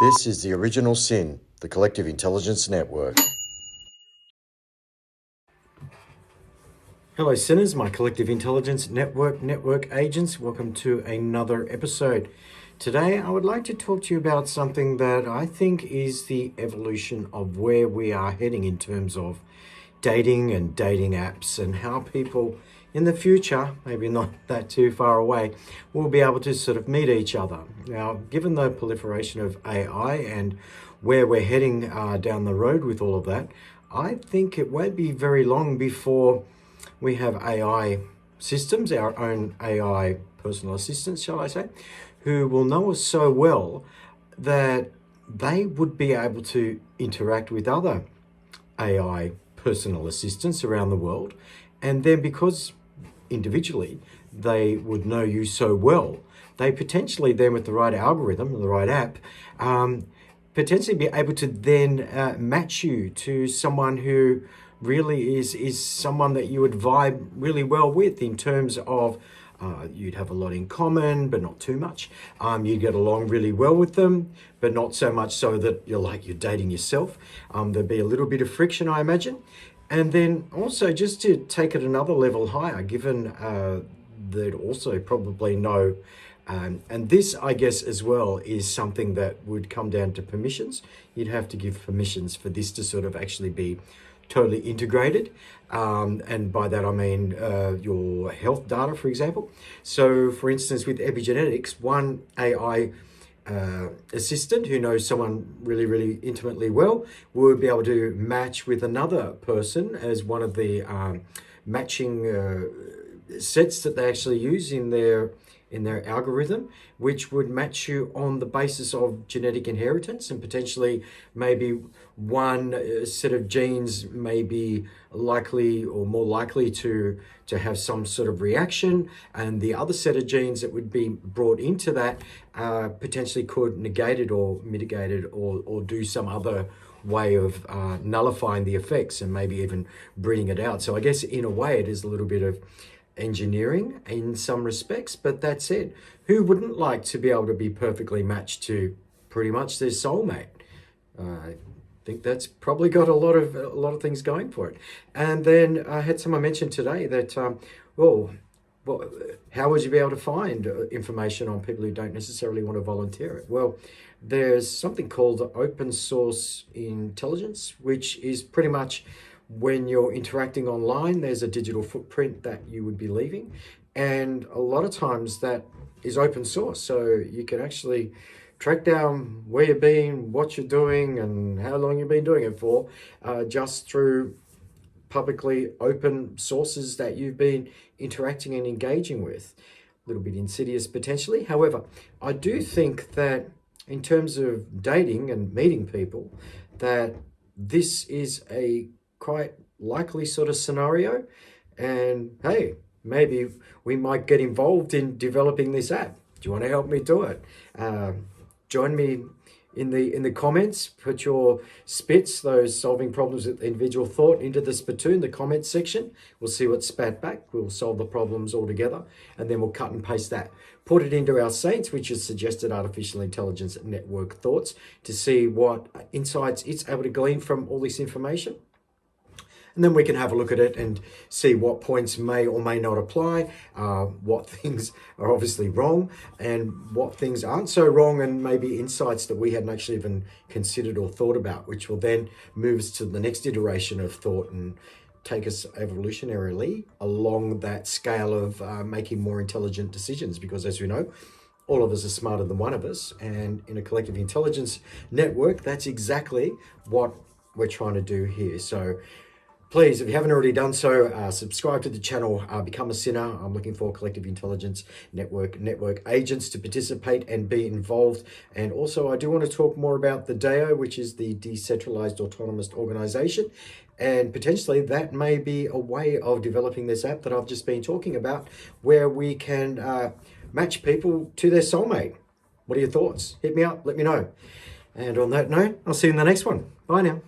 This is the original SIN, the Collective Intelligence Network. Hello sinners, my Collective Intelligence Network agents. Welcome to another episode. Today I would like to talk to you about something that I think is the evolution of where we are heading in terms of dating and dating apps, and how people in the future, maybe not that too far away, will be able to sort of meet each other. Now, given the proliferation of AI and where we're heading down the road with all of that, I think it won't be very long before we have AI systems, our own AI personal assistants, shall I say, who will know us so well that they would be able to interact with other AI personal assistants around the world. And then because individually they would know you so well, they potentially then, with the right algorithm or the right app, potentially be able to then match you to someone who really is someone that you would vibe really well with, in terms of you'd have a lot in common, but not too much. You'd get along really well with them, but not so much so that you're dating yourself. There'd be a little bit of friction, I imagine. And then also, just to take it another level higher, given they'd also probably know, and this, I guess, as well, is something that would come down to permissions. You'd have to give permissions for this to sort of actually be totally integrated. And by that I mean your health data, for example. So for instance, with epigenetics, one AI assistant who knows someone really, really intimately well would be able to match with another person as one of the matching sets that they actually use in their algorithm, which would match you on the basis of genetic inheritance, and potentially maybe one set of genes may be likely or more likely to have some sort of reaction, and the other set of genes that would be brought into that potentially could negate it or mitigate it, or do some other way of nullifying the effects and maybe even bringing it out. So I guess in a way it is a little bit of engineering in some respects, but that's it. Who wouldn't like to be able to be perfectly matched to pretty much their soulmate? I think that's probably got a lot of things going for it. And then I had someone mention today that how would you be able to find information on people who don't necessarily want to volunteer it? Well, there's something called open source intelligence, which is pretty much when you're interacting online, there's a digital footprint that you would be leaving. And a lot of times that is open source. So you can actually track down where you've been, what you're doing, and how long you've been doing it for, just through publicly open sources that you've been interacting and engaging with. A little bit insidious potentially. However, I do think that in terms of dating and meeting people, that this is a quite likely sort of scenario. And hey, maybe we might get involved in developing this app. Do you want to help me do it? Join me in the comments. Put your spits, those solving problems with individual thought, into the spittoon, the comments section. We'll see what's spat back. We'll solve the problems all together, and then we'll cut and paste that. Put it into our SAINTs, which is Suggested Artificial Intelligence Network Thoughts, to see what insights it's able to glean from all this information. And then we can have a look at it and see what points may or may not apply, what things are obviously wrong, and what things aren't so wrong, and maybe insights that we hadn't actually even considered or thought about, which will then move us to the next iteration of thought and take us evolutionarily along that scale of making more intelligent decisions. Because as we know, all of us are smarter than one of us, and in a collective intelligence network, that's exactly what we're trying to do here. So please, if you haven't already done so, subscribe to the channel, become a sinner. I'm looking for Collective Intelligence Network agents to participate and be involved. And also, I do want to talk more about the DAO, which is the Decentralized Autonomous Organization. And potentially that may be a way of developing this app that I've just been talking about, where we can match people to their soulmate. What are your thoughts? Hit me up, let me know. And on that note, I'll see you in the next one. Bye now.